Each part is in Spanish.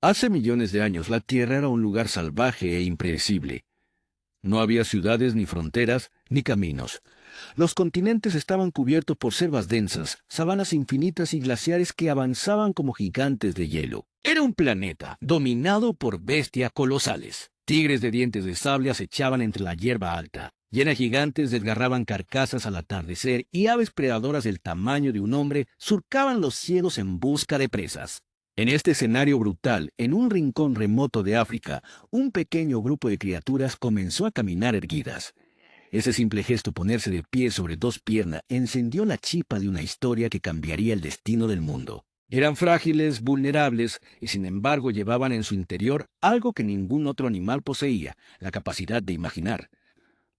Hace millones de años la Tierra era un lugar salvaje e impredecible. No había ciudades ni fronteras ni caminos. Los continentes estaban cubiertos por selvas densas, sabanas infinitas y glaciares que avanzaban como gigantes de hielo. Era un planeta dominado por bestias colosales. Tigres de dientes de sable acechaban entre la hierba alta. Hienas gigantes desgarraban carcasas al atardecer y aves predadoras del tamaño de un hombre surcaban los cielos en busca de presas. En este escenario brutal, en un rincón remoto de África, un pequeño grupo de criaturas comenzó a caminar erguidas. Ese simple gesto, ponerse de pie sobre dos piernas, encendió la chispa de una historia que cambiaría el destino del mundo. Eran frágiles, vulnerables, y sin embargo llevaban en su interior algo que ningún otro animal poseía, la capacidad de imaginar.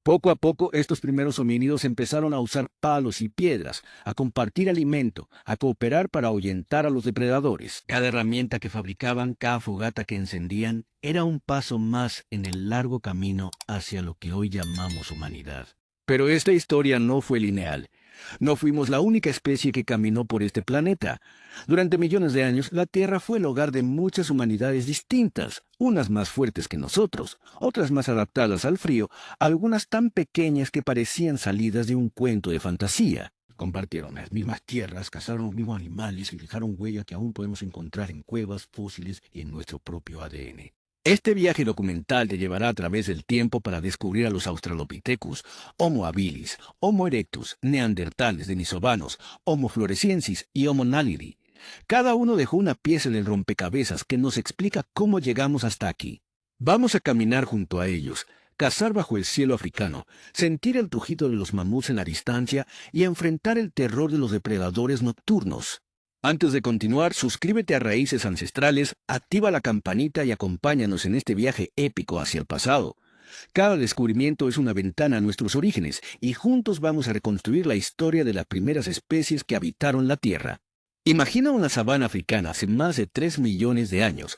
Poco a poco, estos primeros homínidos empezaron a usar palos y piedras, a compartir alimento, a cooperar para ahuyentar a los depredadores. Cada herramienta que fabricaban, cada fogata que encendían, era un paso más en el largo camino hacia lo que hoy llamamos humanidad. Pero esta historia no fue lineal. No fuimos la única especie que caminó por este planeta. Durante millones de años, la Tierra fue el hogar de muchas humanidades distintas, unas más fuertes que nosotros, otras más adaptadas al frío, algunas tan pequeñas que parecían salidas de un cuento de fantasía. Compartieron las mismas tierras, cazaron los mismos animales y dejaron huella que aún podemos encontrar en cuevas, fósiles y en nuestro propio ADN. Este viaje documental te llevará a través del tiempo para descubrir a los Australopithecus, Homo habilis, Homo erectus, Neandertales, denisovanos, Homo floresiensis y Homo naledi. Cada uno dejó una pieza del rompecabezas que nos explica cómo llegamos hasta aquí. Vamos a caminar junto a ellos, cazar bajo el cielo africano, sentir el rugido de los mamuts en la distancia y enfrentar el terror de los depredadores nocturnos. Antes de continuar, suscríbete a Raíces Ancestrales, activa la campanita y acompáñanos en este viaje épico hacia el pasado. Cada descubrimiento es una ventana a nuestros orígenes y juntos vamos a reconstruir la historia de las primeras especies que habitaron la Tierra. Imagina una sabana africana hace más de 3 millones de años.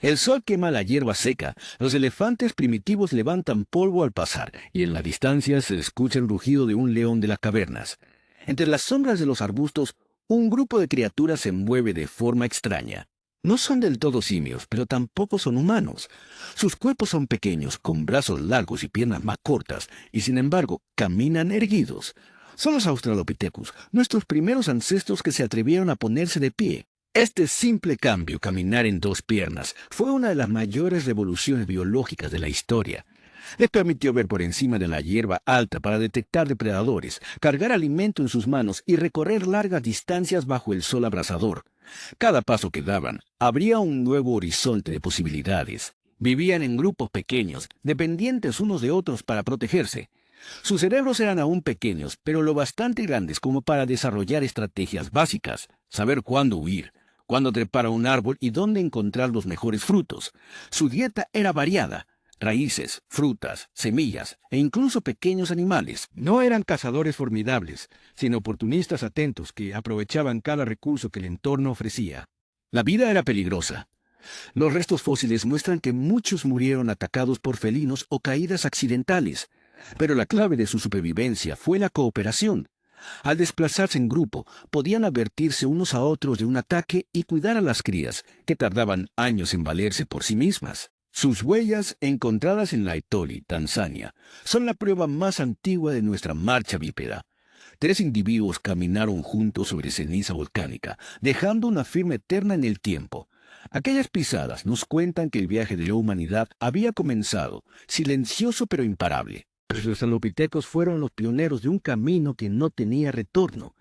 El sol quema la hierba seca, los elefantes primitivos levantan polvo al pasar y en la distancia se escucha el rugido de un león de las cavernas. Entre las sombras de los arbustos, un grupo de criaturas se mueve de forma extraña. No son del todo simios, pero tampoco son humanos. Sus cuerpos son pequeños, con brazos largos y piernas más cortas, y sin embargo, caminan erguidos. Son los Australopithecus, nuestros primeros ancestros que se atrevieron a ponerse de pie. Este simple cambio, caminar en dos piernas, fue una de las mayores revoluciones biológicas de la historia. Les permitió ver por encima de la hierba alta para detectar depredadores, cargar alimento en sus manos y recorrer largas distancias bajo el sol abrasador. Cada paso que daban abría un nuevo horizonte de posibilidades. Vivían en grupos pequeños, dependientes unos de otros para protegerse. Sus cerebros eran aún pequeños, pero lo bastante grandes como para desarrollar estrategias básicas, saber cuándo huir, cuándo trepar a un árbol y dónde encontrar los mejores frutos. Su dieta era variada. Raíces, frutas, semillas e incluso pequeños animales. No eran cazadores formidables, sino oportunistas atentos que aprovechaban cada recurso que el entorno ofrecía. La vida era peligrosa. Los restos fósiles muestran que muchos murieron atacados por felinos o caídas accidentales, pero la clave de su supervivencia fue la cooperación. Al desplazarse en grupo, podían advertirse unos a otros de un ataque y cuidar a las crías, que tardaban años en valerse por sí mismas. Sus huellas, encontradas en Laetoli, Tanzania, son la prueba más antigua de nuestra marcha bípeda. 3 individuos caminaron juntos sobre ceniza volcánica, dejando una firma eterna en el tiempo. Aquellas pisadas nos cuentan que el viaje de la humanidad había comenzado, silencioso pero imparable. Los australopithecus fueron los pioneros de un camino que no tenía retorno.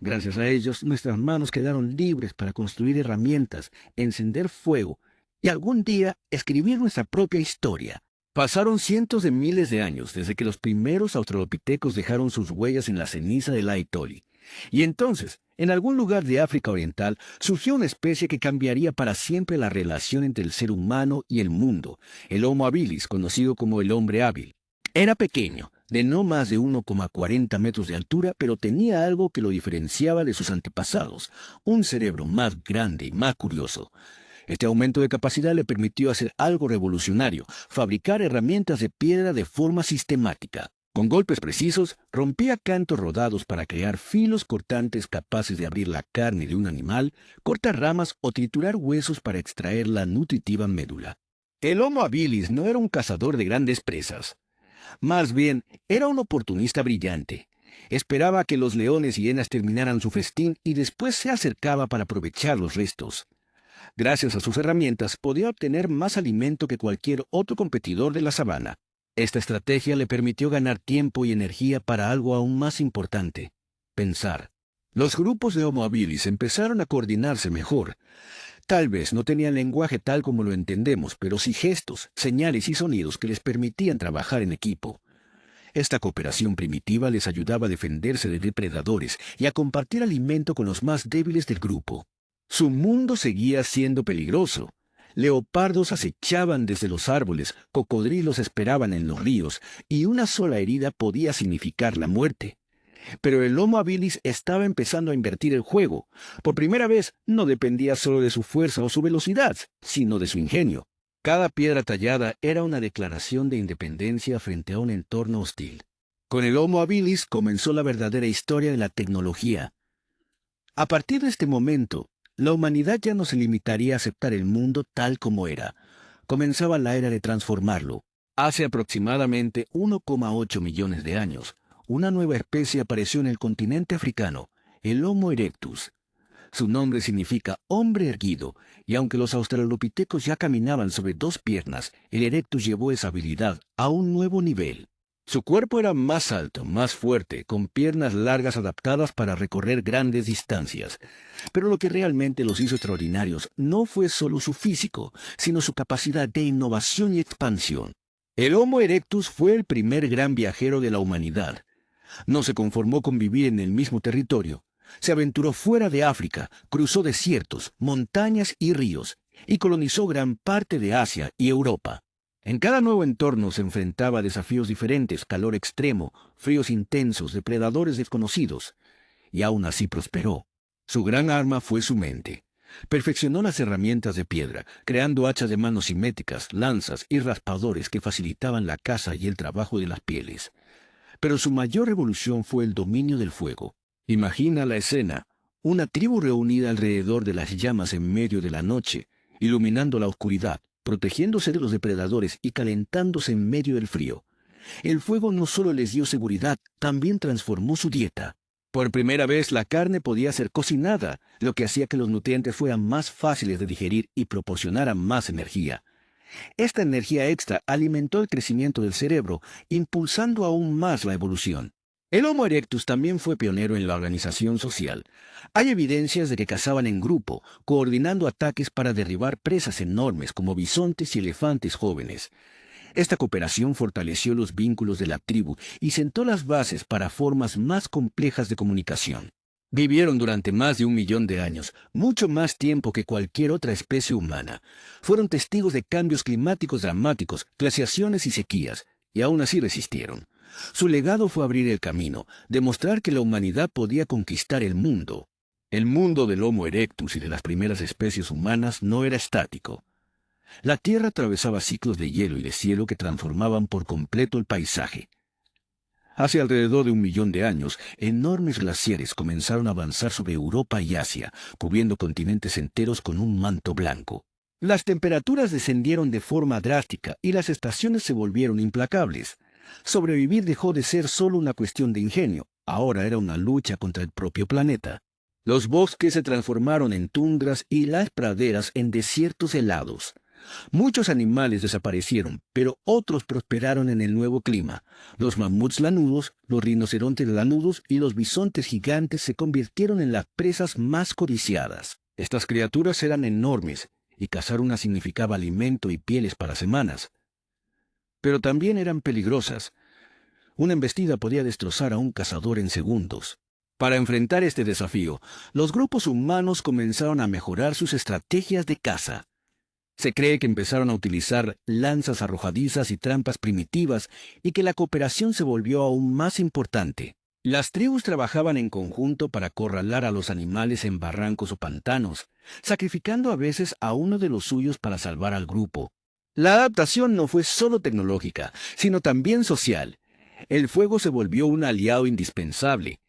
Gracias a ellos, nuestras manos quedaron libres para construir herramientas, encender fuego, y algún día escribir nuestra propia historia. Pasaron cientos de miles de años desde que los primeros australopithecus dejaron sus huellas en la ceniza de Laetoli. Y entonces, en algún lugar de África Oriental, surgió una especie que cambiaría para siempre la relación entre el ser humano y el mundo, el Homo habilis, conocido como el hombre hábil. Era pequeño, de no más de 1,40 metros de altura, pero tenía algo que lo diferenciaba de sus antepasados, un cerebro más grande y más curioso. Este aumento de capacidad le permitió hacer algo revolucionario, fabricar herramientas de piedra de forma sistemática. Con golpes precisos, rompía cantos rodados para crear filos cortantes capaces de abrir la carne de un animal, cortar ramas o triturar huesos para extraer la nutritiva médula. El Homo habilis no era un cazador de grandes presas. Más bien, era un oportunista brillante. Esperaba que los leones y hienas terminaran su festín y después se acercaba para aprovechar los restos. Gracias a sus herramientas podía obtener más alimento que cualquier otro competidor de la sabana. Esta estrategia le permitió ganar tiempo y energía para algo aún más importante: pensar. Los grupos de Homo habilis empezaron a coordinarse mejor. Tal vez no tenían lenguaje tal como lo entendemos, pero sí gestos, señales y sonidos que les permitían trabajar en equipo. Esta cooperación primitiva les ayudaba a defenderse de depredadores y a compartir alimento con los más débiles del grupo. Su mundo seguía siendo peligroso. Leopardos acechaban desde los árboles, cocodrilos esperaban en los ríos, y una sola herida podía significar la muerte. Pero el Homo habilis estaba empezando a invertir el juego. Por primera vez, no dependía solo de su fuerza o su velocidad, sino de su ingenio. Cada piedra tallada era una declaración de independencia frente a un entorno hostil. Con el Homo habilis comenzó la verdadera historia de la tecnología. A partir de este momento, la humanidad ya no se limitaría a aceptar el mundo tal como era. Comenzaba la era de transformarlo. Hace aproximadamente 1,8 millones de años, una nueva especie apareció en el continente africano, el Homo erectus. Su nombre significa hombre erguido, y aunque los australopitecos ya caminaban sobre dos piernas, el erectus llevó esa habilidad a un nuevo nivel. Su cuerpo era más alto, más fuerte, con piernas largas adaptadas para recorrer grandes distancias. Pero lo que realmente los hizo extraordinarios no fue solo su físico, sino su capacidad de innovación y expansión. El Homo erectus fue el primer gran viajero de la humanidad. No se conformó con vivir en el mismo territorio. Se aventuró fuera de África, cruzó desiertos, montañas y ríos, y colonizó gran parte de Asia y Europa. En cada nuevo entorno se enfrentaba a desafíos diferentes: calor extremo, fríos intensos, depredadores desconocidos. Y aún así prosperó. Su gran arma fue su mente. Perfeccionó las herramientas de piedra, creando hachas de mano simétricas, lanzas y raspadores que facilitaban la caza y el trabajo de las pieles. Pero su mayor revolución fue el dominio del fuego. Imagina la escena: una tribu reunida alrededor de las llamas en medio de la noche, iluminando la oscuridad, protegiéndose de los depredadores y calentándose en medio del frío. El fuego no solo les dio seguridad, también transformó su dieta. Por primera vez la carne podía ser cocinada, lo que hacía que los nutrientes fueran más fáciles de digerir y proporcionaran más energía. Esta energía extra alimentó el crecimiento del cerebro, impulsando aún más la evolución. El Homo erectus también fue pionero en la organización social. Hay evidencias de que cazaban en grupo, coordinando ataques para derribar presas enormes como bisontes y elefantes jóvenes. Esta cooperación fortaleció los vínculos de la tribu y sentó las bases para formas más complejas de comunicación. Vivieron durante más de 1 millón de años, mucho más tiempo que cualquier otra especie humana. Fueron testigos de cambios climáticos dramáticos, glaciaciones y sequías, y aún así resistieron. Su legado fue abrir el camino, demostrar que la humanidad podía conquistar el mundo. El mundo del Homo erectus y de las primeras especies humanas no era estático. La Tierra atravesaba ciclos de hielo y de cielo que transformaban por completo el paisaje. Hace alrededor de 1 millón de años, enormes glaciares comenzaron a avanzar sobre Europa y Asia, cubriendo continentes enteros con un manto blanco. Las temperaturas descendieron de forma drástica y las estaciones se volvieron implacables. Sobrevivir dejó de ser solo una cuestión de ingenio, ahora era una lucha contra el propio planeta. Los bosques se transformaron en tundras y las praderas en desiertos helados. Muchos animales desaparecieron, pero otros prosperaron en el nuevo clima. Los mamuts lanudos, los rinocerontes lanudos y los bisontes gigantes se convirtieron en las presas más codiciadas. Estas criaturas eran enormes, y cazar una significaba alimento y pieles para semanas. Pero también eran peligrosas. Una embestida podía destrozar a un cazador en segundos. Para enfrentar este desafío, los grupos humanos comenzaron a mejorar sus estrategias de caza. Se cree que empezaron a utilizar lanzas arrojadizas y trampas primitivas y que la cooperación se volvió aún más importante. Las tribus trabajaban en conjunto para acorralar a los animales en barrancos o pantanos, sacrificando a veces a uno de los suyos para salvar al grupo. La adaptación no fue solo tecnológica, sino también social. El fuego se volvió un aliado indispensable.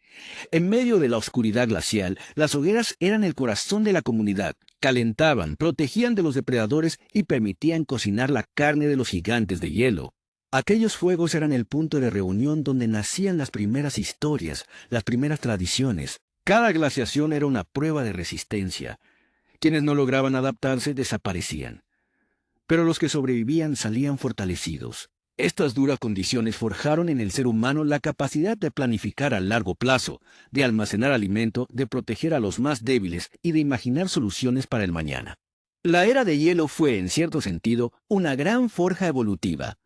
En medio de la oscuridad glacial, las hogueras eran el corazón de la comunidad. Calentaban, protegían de los depredadores y permitían cocinar la carne de los gigantes de hielo. Aquellos fuegos eran el punto de reunión donde nacían las primeras historias, las primeras tradiciones. Cada glaciación era una prueba de resistencia. Quienes no lograban adaptarse desaparecían. Pero los que sobrevivían salían fortalecidos. Estas duras condiciones forjaron en el ser humano la capacidad de planificar a largo plazo, de almacenar alimento, de proteger a los más débiles y de imaginar soluciones para el mañana. La era de hielo fue, en cierto sentido, una gran forja evolutiva.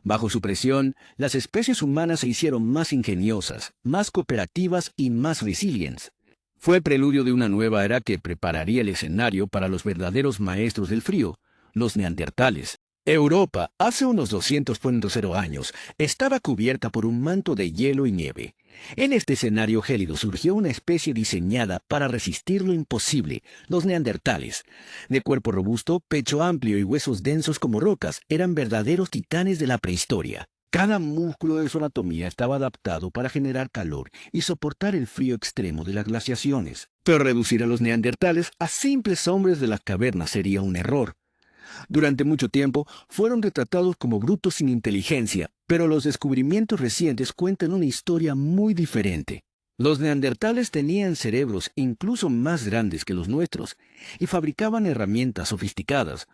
Bajo su presión, las especies humanas se hicieron más ingeniosas, más cooperativas y más resilientes. Fue el preludio de una nueva era que prepararía el escenario para los verdaderos maestros del frío, los neandertales. Europa, hace unos 200.0 años, estaba cubierta por un manto de hielo y nieve. En este escenario gélido surgió una especie diseñada para resistir lo imposible, los neandertales. De cuerpo robusto, pecho amplio y huesos densos como rocas, eran verdaderos titanes de la prehistoria. Cada músculo de su anatomía estaba adaptado para generar calor y soportar el frío extremo de las glaciaciones. Pero reducir a los neandertales a simples hombres de las cavernas sería un error. Durante mucho tiempo fueron retratados como brutos sin inteligencia, pero los descubrimientos recientes cuentan una historia muy diferente. Los neandertales tenían cerebros incluso más grandes que los nuestros y fabricaban herramientas sofisticadas,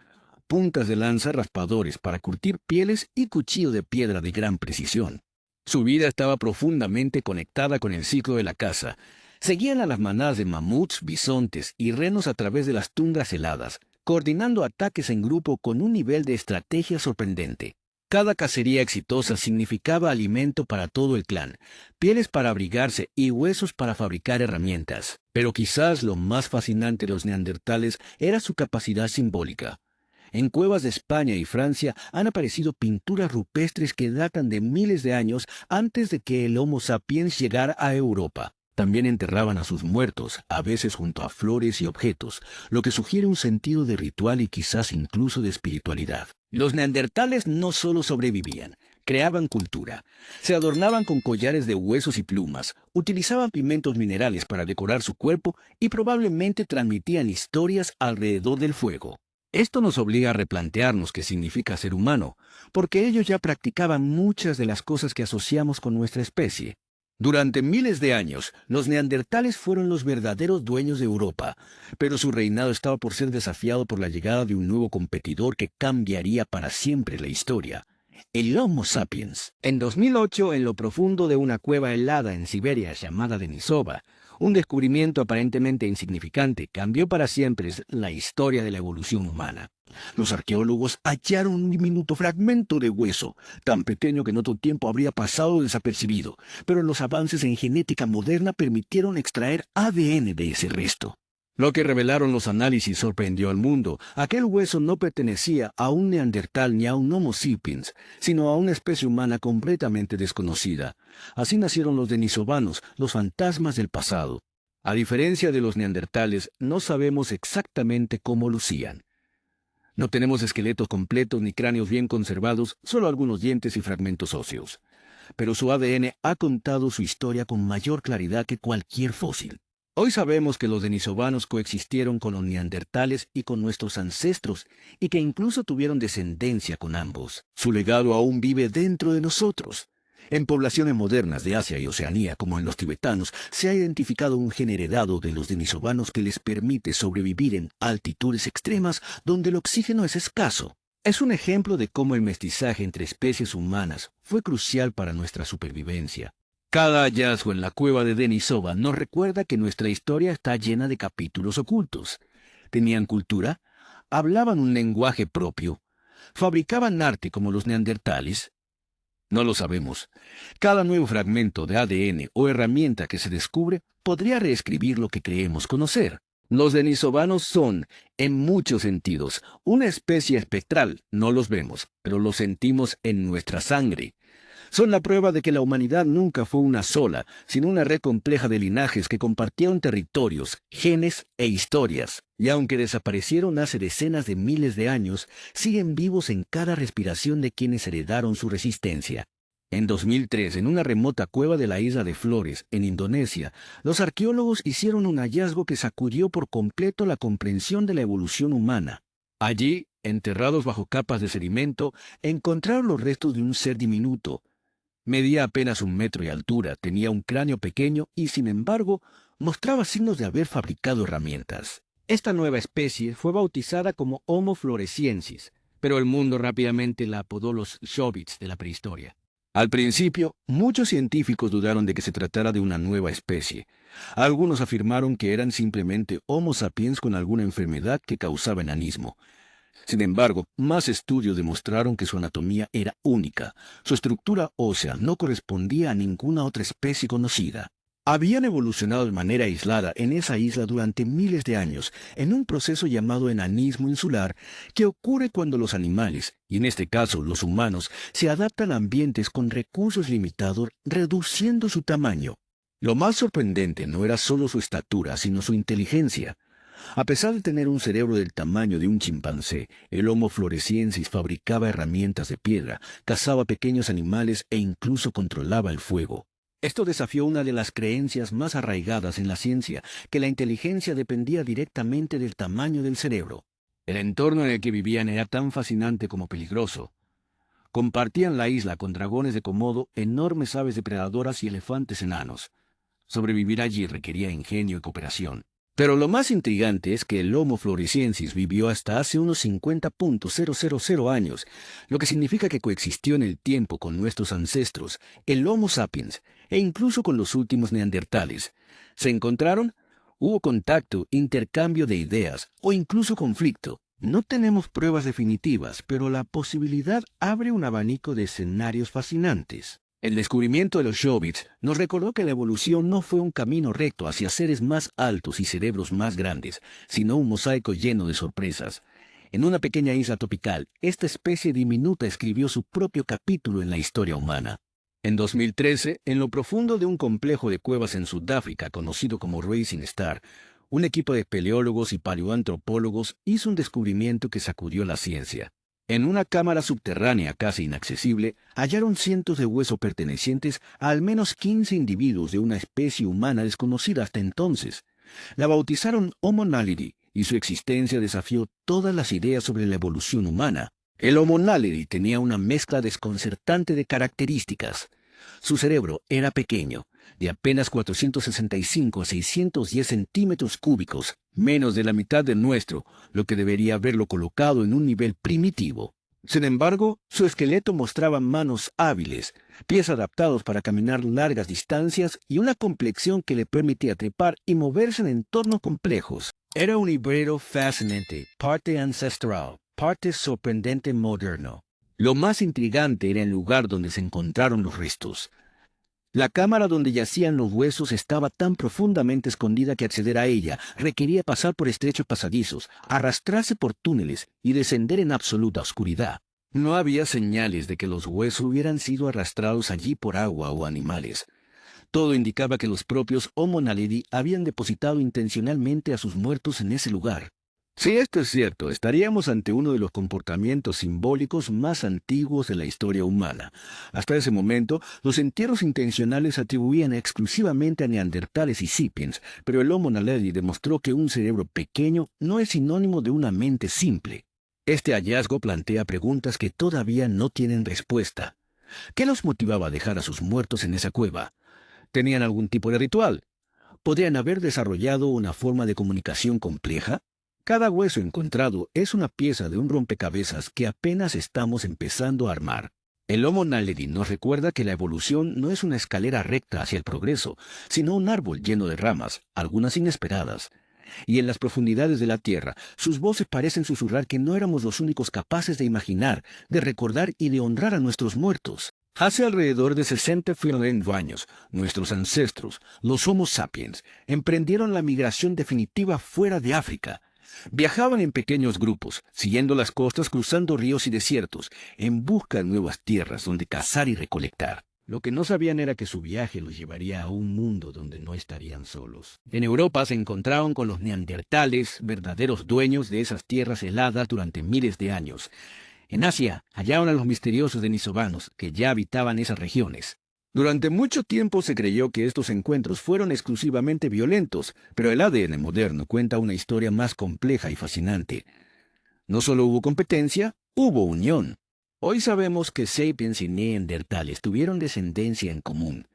puntas de lanza, raspadores para curtir pieles y cuchillo de piedra de gran precisión. Su vida estaba profundamente conectada con el ciclo de la caza. Seguían a las manadas de mamuts, bisontes y renos a través de las tundras heladas, coordinando ataques en grupo con un nivel de estrategia sorprendente. Cada cacería exitosa significaba alimento para todo el clan, pieles para abrigarse y huesos para fabricar herramientas. Pero quizás lo más fascinante de los neandertales era su capacidad simbólica. En cuevas de España y Francia han aparecido pinturas rupestres que datan de miles de años antes de que el Homo sapiens llegara a Europa. También enterraban a sus muertos, a veces junto a flores y objetos, lo que sugiere un sentido de ritual y quizás incluso de espiritualidad. Los neandertales no solo sobrevivían, creaban cultura. Se adornaban con collares de huesos y plumas, utilizaban pigmentos minerales para decorar su cuerpo y probablemente transmitían historias alrededor del fuego. Esto nos obliga a replantearnos qué significa ser humano, porque ellos ya practicaban muchas de las cosas que asociamos con nuestra especie. Durante miles de años, los neandertales fueron los verdaderos dueños de Europa, pero su reinado estaba por ser desafiado por la llegada de un nuevo competidor que cambiaría para siempre la historia: el Homo sapiens. En 2008, en lo profundo de una cueva helada en Siberia llamada Denisova, un descubrimiento aparentemente insignificante cambió para siempre la historia de la evolución humana. Los arqueólogos hallaron un diminuto fragmento de hueso, tan pequeño que en otro tiempo habría pasado desapercibido, pero los avances en genética moderna permitieron extraer ADN de ese resto. Lo que revelaron los análisis sorprendió al mundo. Aquel hueso no pertenecía a un neandertal ni a un Homo sapiens, sino a una especie humana completamente desconocida. Así nacieron los denisovanos, los fantasmas del pasado. A diferencia de los neandertales, no sabemos exactamente cómo lucían. No tenemos esqueletos completos ni cráneos bien conservados, solo algunos dientes y fragmentos óseos. Pero su ADN ha contado su historia con mayor claridad que cualquier fósil. Hoy sabemos que los denisovanos coexistieron con los neandertales y con nuestros ancestros, y que incluso tuvieron descendencia con ambos. Su legado aún vive dentro de nosotros. En poblaciones modernas de Asia y Oceanía, como en los tibetanos, se ha identificado un gen heredado de los denisovanos que les permite sobrevivir en altitudes extremas donde el oxígeno es escaso. Es un ejemplo de cómo el mestizaje entre especies humanas fue crucial para nuestra supervivencia. Cada hallazgo en la cueva de Denisova nos recuerda que nuestra historia está llena de capítulos ocultos. Tenían cultura, hablaban un lenguaje propio, fabricaban arte como los neandertales. No lo sabemos. Cada nuevo fragmento de ADN o herramienta que se descubre podría reescribir lo que creemos conocer. Los denisovanos son, en muchos sentidos, una especie espectral. No los vemos, pero los sentimos en nuestra sangre. Son la prueba de que la humanidad nunca fue una sola, sino una red compleja de linajes que compartieron territorios, genes e historias. Y aunque desaparecieron hace decenas de miles de años, siguen vivos en cada respiración de quienes heredaron su resistencia. En 2003, en una remota cueva de la isla de Flores, en Indonesia, los arqueólogos hicieron un hallazgo que sacudió por completo la comprensión de la evolución humana. Allí, enterrados bajo capas de sedimento, encontraron los restos de un ser diminuto. Medía apenas 1 metro de altura, tenía un cráneo pequeño y, sin embargo, mostraba signos de haber fabricado herramientas. Esta nueva especie fue bautizada como Homo floresiensis, pero el mundo rápidamente la apodó los Shobits de la prehistoria. Al principio, muchos científicos dudaron de que se tratara de una nueva especie. Algunos afirmaron que eran simplemente Homo sapiens con alguna enfermedad que causaba enanismo. Sin embargo, más estudios demostraron que su anatomía era única. Su estructura ósea no correspondía a ninguna otra especie conocida. Habían evolucionado de manera aislada en esa isla durante miles de años, en un proceso llamado enanismo insular, que ocurre cuando los animales, y en este caso los humanos, se adaptan a ambientes con recursos limitados, reduciendo su tamaño. Lo más sorprendente no era solo su estatura, sino su inteligencia. A pesar de tener un cerebro del tamaño de un chimpancé, el Homo floresiensis fabricaba herramientas de piedra, cazaba pequeños animales e incluso controlaba el fuego. Esto desafió una de las creencias más arraigadas en la ciencia, que la inteligencia dependía directamente del tamaño del cerebro. El entorno en el que vivían era tan fascinante como peligroso. Compartían la isla con dragones de Komodo, enormes aves depredadoras y elefantes enanos. Sobrevivir allí requería ingenio y cooperación. Pero lo más intrigante es que el Homo floresiensis vivió hasta hace unos 50.000 años, lo que significa que coexistió en el tiempo con nuestros ancestros, el Homo sapiens, e incluso con los últimos neandertales. ¿Se encontraron? Hubo contacto, intercambio de ideas o incluso conflicto. No tenemos pruebas definitivas, pero la posibilidad abre un abanico de escenarios fascinantes. El descubrimiento de los Shobits nos recordó que la evolución no fue un camino recto hacia seres más altos y cerebros más grandes, sino un mosaico lleno de sorpresas. En una pequeña isla tropical, esta especie diminuta escribió su propio capítulo en la historia humana. En 2013, en lo profundo de un complejo de cuevas en Sudáfrica conocido como Rising Star, un equipo de paleólogos y paleoantropólogos hizo un descubrimiento que sacudió la ciencia. En una cámara subterránea casi inaccesible, hallaron cientos de huesos pertenecientes a al menos 15 individuos de una especie humana desconocida hasta entonces. La bautizaron Homo naledi, y su existencia desafió todas las ideas sobre la evolución humana. El Homo naledi tenía una mezcla desconcertante de características. Su cerebro era pequeño, de apenas 465 a 610 centímetros cúbicos, menos de la mitad del nuestro, lo que debería haberlo colocado en un nivel primitivo. Sin embargo, su esqueleto mostraba manos hábiles, pies adaptados para caminar largas distancias y una complexión que le permitía trepar y moverse en entornos complejos. Era un híbrido fascinante, parte ancestral, parte sorprendente moderno. Lo más intrigante era el lugar donde se encontraron los restos. La cámara donde yacían los huesos estaba tan profundamente escondida que acceder a ella requería pasar por estrechos pasadizos, arrastrarse por túneles y descender en absoluta oscuridad. No había señales de que los huesos hubieran sido arrastrados allí por agua o animales. Todo indicaba que los propios Homo naledi habían depositado intencionalmente a sus muertos en ese lugar. Si esto es cierto, estaríamos ante uno de los comportamientos simbólicos más antiguos de la historia humana. Hasta ese momento, los entierros intencionales se atribuían exclusivamente a neandertales y sapiens, pero el Homo naledi demostró que un cerebro pequeño no es sinónimo de una mente simple. Este hallazgo plantea preguntas que todavía no tienen respuesta. ¿Qué los motivaba a dejar a sus muertos en esa cueva? ¿Tenían algún tipo de ritual? ¿Podrían haber desarrollado una forma de comunicación compleja? Cada hueso encontrado es una pieza de un rompecabezas que apenas estamos empezando a armar. El Homo naledi nos recuerda que la evolución no es una escalera recta hacia el progreso, sino un árbol lleno de ramas, algunas inesperadas. Y en las profundidades de la Tierra, sus voces parecen susurrar que no éramos los únicos capaces de imaginar, de recordar y de honrar a nuestros muertos. Hace alrededor de 60.000 años, nuestros ancestros, los Homo sapiens, emprendieron la migración definitiva fuera de África. Viajaban en pequeños grupos, siguiendo las costas, cruzando ríos y desiertos, en busca de nuevas tierras donde cazar y recolectar. Lo que no sabían era que su viaje los llevaría a un mundo donde no estarían solos. En Europa se encontraron con los neandertales, verdaderos dueños de esas tierras heladas durante miles de años. En Asia hallaron a los misteriosos denisovanos que ya habitaban esas regiones. Durante mucho tiempo se creyó que estos encuentros fueron exclusivamente violentos, pero el ADN moderno cuenta una historia más compleja y fascinante. No solo hubo competencia, hubo unión. Hoy sabemos que sapiens y neandertales tuvieron descendencia en común.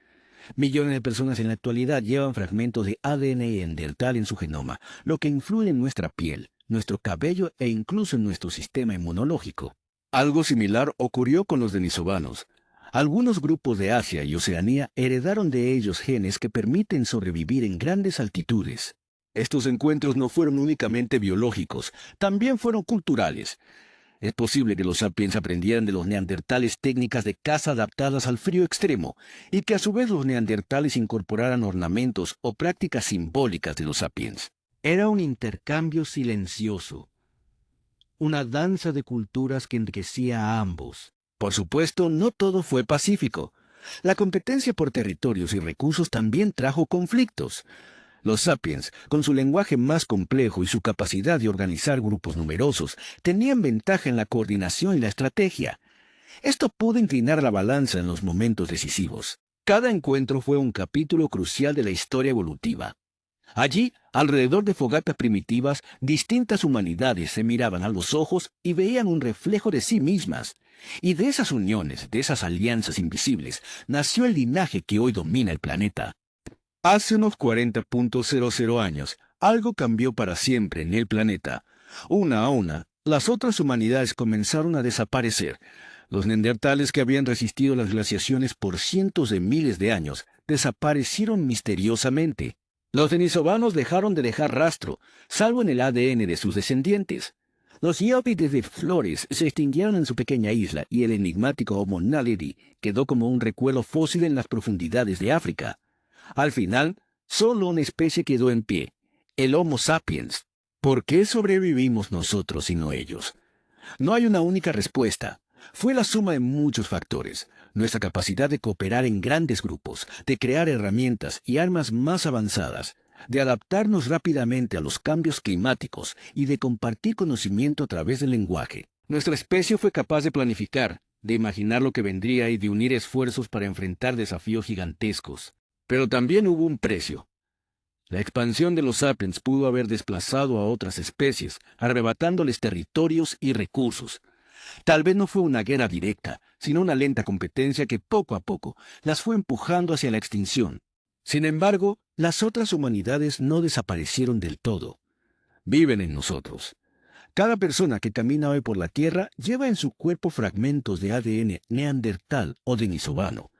Millones de personas en la actualidad llevan fragmentos de ADN neandertal en su genoma, lo que influye en nuestra piel, nuestro cabello e incluso en nuestro sistema inmunológico. Algo similar ocurrió con los denisovanos. Algunos grupos de Asia y Oceanía heredaron de ellos genes que permiten sobrevivir en grandes altitudes. Estos encuentros no fueron únicamente biológicos, también fueron culturales. Es posible que los sapiens aprendieran de los neandertales técnicas de caza adaptadas al frío extremo, y que a su vez los neandertales incorporaran ornamentos o prácticas simbólicas de los sapiens. Era un intercambio silencioso, una danza de culturas que enriquecía a ambos. Por supuesto, no todo fue pacífico. La competencia por territorios y recursos también trajo conflictos. Los sapiens, con su lenguaje más complejo y su capacidad de organizar grupos numerosos, tenían ventaja en la coordinación y la estrategia. Esto pudo inclinar la balanza en los momentos decisivos. Cada encuentro fue un capítulo crucial de la historia evolutiva. Allí, alrededor de fogatas primitivas, distintas humanidades se miraban a los ojos y veían un reflejo de sí mismas. Y de esas uniones, de esas alianzas invisibles, nació el linaje que hoy domina el planeta. Hace unos 40.00 años, algo cambió para siempre en el planeta. Una a una, las otras humanidades comenzaron a desaparecer. Los neandertales, que habían resistido las glaciaciones por cientos de miles de años, desaparecieron misteriosamente. Los denisovanos dejaron de dejar rastro, salvo en el ADN de sus descendientes. Los yópides de Flores se extinguieron en su pequeña isla y el enigmático Homo naledi quedó como un recuerdo fósil en las profundidades de África. Al final, solo una especie quedó en pie, el Homo sapiens. ¿Por qué sobrevivimos nosotros y no ellos? No hay una única respuesta. Fue la suma de muchos factores. Nuestra capacidad de cooperar en grandes grupos, de crear herramientas y armas más avanzadas, de adaptarnos rápidamente a los cambios climáticos y de compartir conocimiento a través del lenguaje. Nuestra especie fue capaz de planificar, de imaginar lo que vendría y de unir esfuerzos para enfrentar desafíos gigantescos. Pero también hubo un precio. La expansión de los sapiens pudo haber desplazado a otras especies, arrebatándoles territorios y recursos. Tal vez no fue una guerra directa, sino una lenta competencia que poco a poco las fue empujando hacia la extinción. Sin embargo, las otras humanidades no desaparecieron del todo. Viven en nosotros. Cada persona que camina hoy por la Tierra lleva en su cuerpo fragmentos de ADN neandertal o denisovano.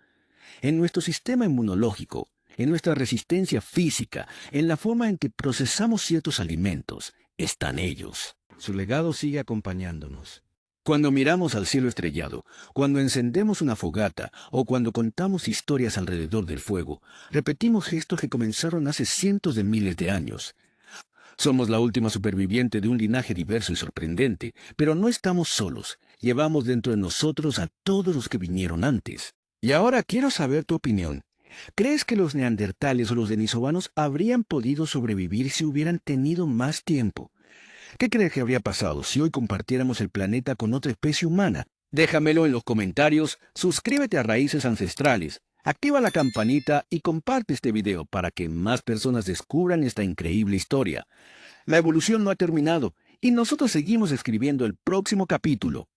En nuestro sistema inmunológico, en nuestra resistencia física, en la forma en que procesamos ciertos alimentos, están ellos. Su legado sigue acompañándonos. Cuando miramos al cielo estrellado, cuando encendemos una fogata o cuando contamos historias alrededor del fuego, repetimos gestos que comenzaron hace cientos de miles de años. Somos la última superviviente de un linaje diverso y sorprendente, pero no estamos solos. Llevamos dentro de nosotros a todos los que vinieron antes. Y ahora quiero saber tu opinión. ¿Crees que los neandertales o los denisovanos habrían podido sobrevivir si hubieran tenido más tiempo? ¿Qué crees que habría pasado si hoy compartiéramos el planeta con otra especie humana? Déjamelo en los comentarios, suscríbete a Raíces Ancestrales, activa la campanita y comparte este video para que más personas descubran esta increíble historia. La evolución no ha terminado y nosotros seguimos escribiendo el próximo capítulo.